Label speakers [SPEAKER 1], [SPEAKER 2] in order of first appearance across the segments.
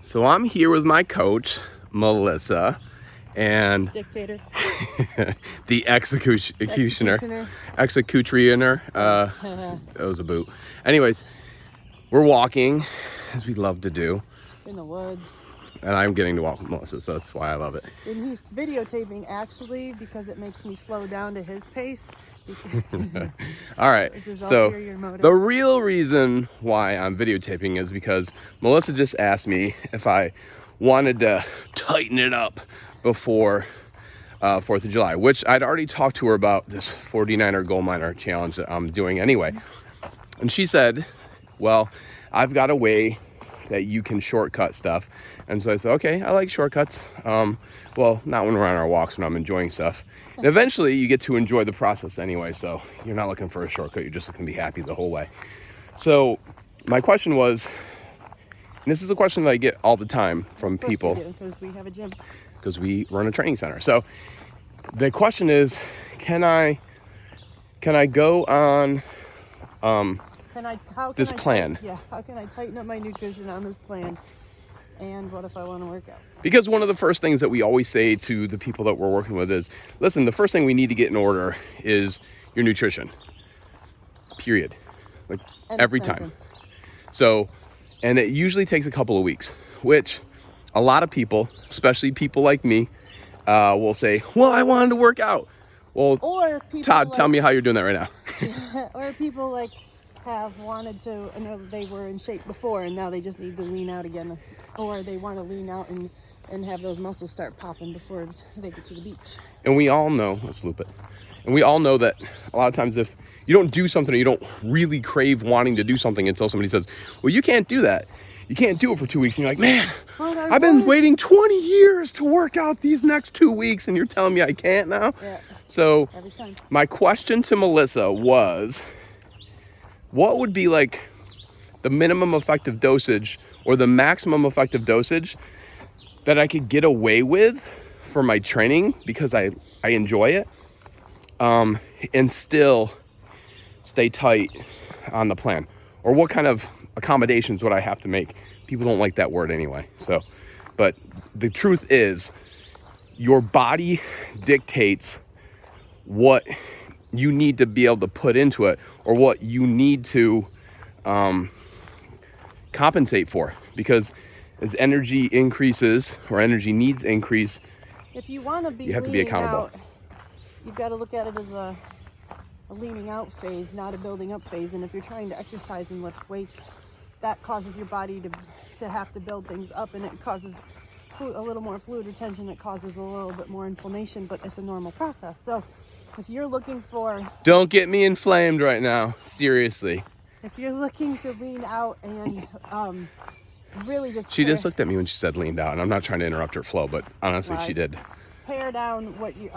[SPEAKER 1] So I'm here with my coach, Melissa, and
[SPEAKER 2] Dictator.
[SPEAKER 1] the executioner. That was a boot. Anyways, we're walking, as we love to do,
[SPEAKER 2] In the woods.
[SPEAKER 1] and I'm getting to walk with Melissa, so that's why I love it.
[SPEAKER 2] And he's videotaping actually because it makes me slow down to his pace.
[SPEAKER 1] All right,
[SPEAKER 2] This is
[SPEAKER 1] so
[SPEAKER 2] ulterior motive.
[SPEAKER 1] the real reason why I'm videotaping is because Melissa just asked me if I wanted to tighten it up before 4th of July, which I'd already talked to her about this 49er Gold Miner challenge that I'm doing anyway. And she said, well, I've got a way that you can shortcut stuff. And so I said, okay, I like shortcuts. Well, not when we're on our walks, when I'm enjoying stuff. And eventually you get to enjoy the process anyway. So you're not looking for a shortcut. You're just looking to be happy the whole way. So my question was, and this is a question that I get all the time from people.
[SPEAKER 2] Because we have a gym.
[SPEAKER 1] Because we run a training center. So the question is, can I go on this plan?
[SPEAKER 2] How can I tighten up my nutrition on this plan? And what if I want to work out?
[SPEAKER 1] Because one of the first things that we always say to the people that we're working with is, listen, the first thing we need to get in order is your nutrition. Period. Like every time. So, and it usually takes a couple of weeks, which a lot of people, especially people like me, will say, well, I wanted to work out. Well,
[SPEAKER 2] or people
[SPEAKER 1] Todd, tell me how you're doing that right now.
[SPEAKER 2] Or people like have wanted to, and they were in shape before and now they just need to lean out again. Or they want to lean out and have those muscles start popping before they get to the beach.
[SPEAKER 1] And we all know, let's loop it. And we all know that a lot of times if you don't do something or you don't really crave wanting to do something until somebody says, well, you can't do that. You can't do it for 2 weeks. And you're like, man, I've been waiting 20 years to work out these next 2 weeks and you're telling me I can't now?
[SPEAKER 2] Yeah.
[SPEAKER 1] So
[SPEAKER 2] Every time.
[SPEAKER 1] My question to Melissa was, what would be like the minimum effective dosage or the maximum effective dosage that I could get away with for my training because I enjoy it, and still stay tight on the plan? Or what kind of accommodations would I have to make? People don't like that word anyway. So, but the truth is, your body dictates what you need to be able to put into it or what you need to compensate for, because as energy increases or energy needs increase,
[SPEAKER 2] if you want to be,
[SPEAKER 1] you have to be accountable.
[SPEAKER 2] Out, you've got to look at it as a leaning out phase, not a building up phase. And if you're trying to exercise and lift weights, that causes your body to have to build things up, and it causes a little more fluid retention. It causes a little bit more inflammation, but it's a normal process. So if you're looking for...
[SPEAKER 1] Don't get me inflamed right now, seriously.
[SPEAKER 2] If you're looking to lean out and really just...
[SPEAKER 1] She just looked at me when she said leaned out, and I'm not trying to interrupt her flow, but honestly, she did.
[SPEAKER 2] Pare down what you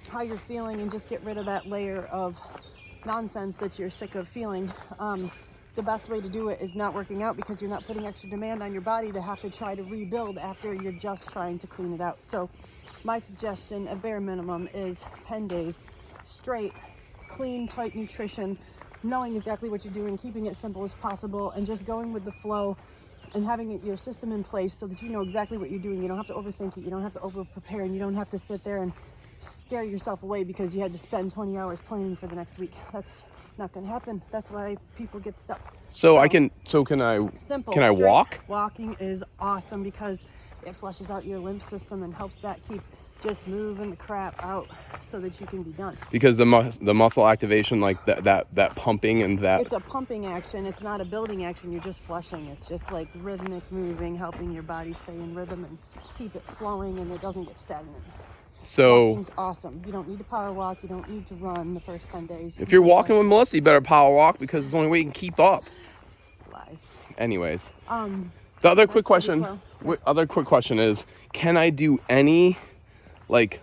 [SPEAKER 2] how you're feeling and just get rid of that layer of nonsense that you're sick of feeling. The best way to do it is not working out, because you're not putting extra demand on your body to have to try to rebuild after you're just trying to clean it out. So my suggestion, at bare minimum, is 10 days straight, clean, tight nutrition, knowing exactly what you're doing, keeping it simple as possible, and just going with the flow and having your system in place so that you know exactly what you're doing. You don't have to overthink it. You don't have to over prepare, and you don't have to sit there and scare yourself away because you had to spend 20 hours planning for the next week. That's not going to happen. That's why people get stuck.
[SPEAKER 1] Can I
[SPEAKER 2] simple,
[SPEAKER 1] can I walk?
[SPEAKER 2] Walking is awesome because it flushes out your lymph system and helps that keep just moving the crap out so that you can be done.
[SPEAKER 1] Because the muscle activation, like that pumping and that...
[SPEAKER 2] It's a pumping action. It's not a building action. You're just flushing. It's just like rhythmic moving, helping your body stay in rhythm and keep it flowing, and it doesn't get stagnant.
[SPEAKER 1] So
[SPEAKER 2] walking's awesome. You don't need to power walk. You don't need to run the first 10 days.
[SPEAKER 1] If you're walking with Melissa, you better power walk, because it's the only way you can keep up.
[SPEAKER 2] Lies.
[SPEAKER 1] Anyways, the other quick question is, can I do any like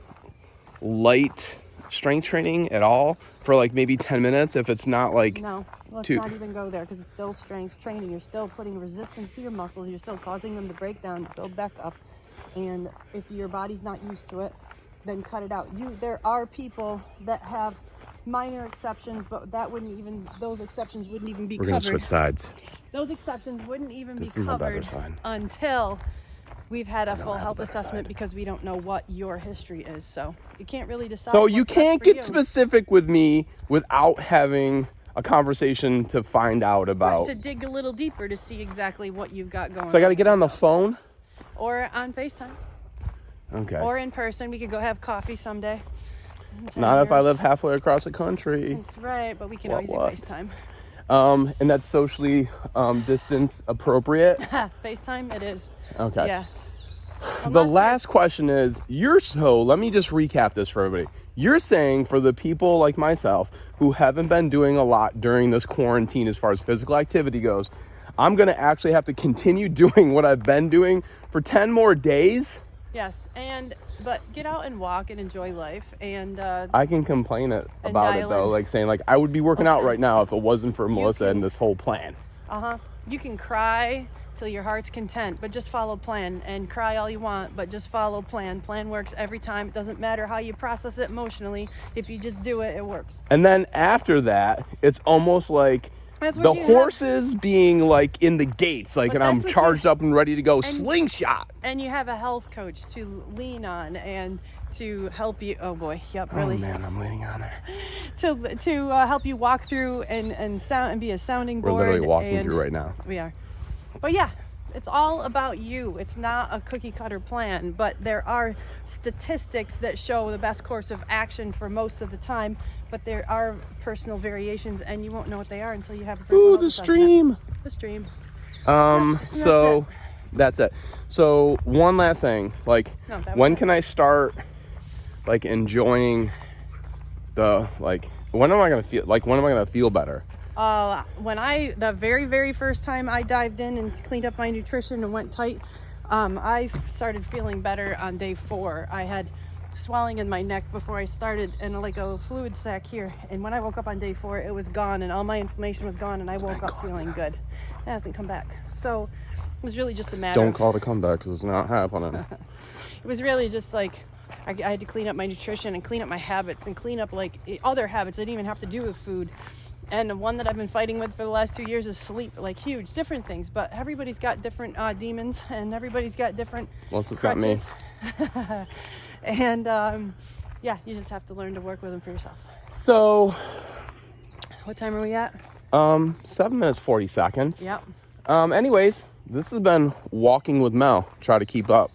[SPEAKER 1] light strength training at all for like maybe 10 minutes if it's not like...
[SPEAKER 2] No, let's not even go there, because it's still strength training. You're still putting resistance to your muscles. You're still causing them to break down, build back up. And if your body's not used to it, then cut it out. There are people that have minor exceptions, but those exceptions wouldn't even be
[SPEAKER 1] We're gonna
[SPEAKER 2] covered.
[SPEAKER 1] switch sides.
[SPEAKER 2] Those exceptions wouldn't even
[SPEAKER 1] This
[SPEAKER 2] be
[SPEAKER 1] is my better
[SPEAKER 2] covered
[SPEAKER 1] side.
[SPEAKER 2] until we've had a full
[SPEAKER 1] have a
[SPEAKER 2] health
[SPEAKER 1] better
[SPEAKER 2] assessment
[SPEAKER 1] side.
[SPEAKER 2] because we don't know what your history is. So you can't really decide.
[SPEAKER 1] So you
[SPEAKER 2] what's best
[SPEAKER 1] can't
[SPEAKER 2] for
[SPEAKER 1] get
[SPEAKER 2] you.
[SPEAKER 1] specific with me without having a conversation to find out about.
[SPEAKER 2] To dig a little deeper to see exactly what you've got going on.
[SPEAKER 1] So I got to get on the
[SPEAKER 2] yourself.
[SPEAKER 1] phone.
[SPEAKER 2] Or on FaceTime.
[SPEAKER 1] Okay.
[SPEAKER 2] Or in person. We could go have coffee someday.
[SPEAKER 1] Not if I live halfway across the country.
[SPEAKER 2] That's right, but we can
[SPEAKER 1] What?
[SPEAKER 2] always do FaceTime.
[SPEAKER 1] And that's socially distance appropriate.
[SPEAKER 2] FaceTime, it is.
[SPEAKER 1] Okay.
[SPEAKER 2] Yeah.
[SPEAKER 1] The last question is, let me just recap this for everybody. You're saying for the people like myself who haven't been doing a lot during this quarantine as far as physical activity goes, I'm going to actually have to continue doing what I've been doing for 10 more days?
[SPEAKER 2] Yes, but get out and walk and enjoy life, and
[SPEAKER 1] I can complain about it
[SPEAKER 2] dial
[SPEAKER 1] though,
[SPEAKER 2] in.
[SPEAKER 1] like saying like I would be working out
[SPEAKER 2] Okay.
[SPEAKER 1] right now if it wasn't for Melissa
[SPEAKER 2] can-
[SPEAKER 1] and this whole plan.
[SPEAKER 2] you can cry till your heart's content, but just follow plan, and cry all you want, but just follow plan. Plan works every time. It doesn't matter how you process it emotionally. If you just do it, it works.
[SPEAKER 1] And then after that, it's almost like
[SPEAKER 2] That's what
[SPEAKER 1] the
[SPEAKER 2] you have.
[SPEAKER 1] horses being like in the gates, like,
[SPEAKER 2] But
[SPEAKER 1] and I'm
[SPEAKER 2] that's what
[SPEAKER 1] charged
[SPEAKER 2] you-
[SPEAKER 1] up and ready to go slingshot.
[SPEAKER 2] And you have a health coach to lean on and to help you. Oh boy, yep, really.
[SPEAKER 1] Oh man, I'm leaning on her.
[SPEAKER 2] To help you walk through and sound and be a sounding
[SPEAKER 1] We're
[SPEAKER 2] board.
[SPEAKER 1] literally walking
[SPEAKER 2] and
[SPEAKER 1] through right now.
[SPEAKER 2] We are. But yeah, it's all about you. It's not a cookie cutter plan, but there are statistics that show the best course of action for most of the time. But there are personal variations, and you won't know what they are until you have a personal
[SPEAKER 1] Ooh,
[SPEAKER 2] health
[SPEAKER 1] the
[SPEAKER 2] assessment.
[SPEAKER 1] stream.
[SPEAKER 2] The stream.
[SPEAKER 1] So that's it. So one last thing, like
[SPEAKER 2] No, that
[SPEAKER 1] when
[SPEAKER 2] was it.
[SPEAKER 1] can I start like enjoying when am I gonna feel better?
[SPEAKER 2] The very, very first time I dived in and cleaned up my nutrition and went tight, I started feeling better on day 4. I had swelling in my neck before I started and like a fluid sac here. And when I woke up on day 4, it was gone and all my inflammation was gone and I woke up feeling good. It hasn't come back. So it was really just a matter
[SPEAKER 1] Don't
[SPEAKER 2] of,
[SPEAKER 1] call it a comeback because it's not happening.
[SPEAKER 2] it was really just like I had to clean up my nutrition and clean up my habits and clean up like other habits that didn't even have to do with food. And the one that I've been fighting with for the last 2 years is sleep, like huge, different things. But everybody's got different demons and everybody's got different
[SPEAKER 1] Melissa's got me.
[SPEAKER 2] crutches. And yeah, you just have to learn to work with them for yourself.
[SPEAKER 1] So,
[SPEAKER 2] What time are we at?
[SPEAKER 1] 7 minutes 40 seconds.
[SPEAKER 2] Yep.
[SPEAKER 1] Anyways, this has been Walking with Mel. Try to keep up.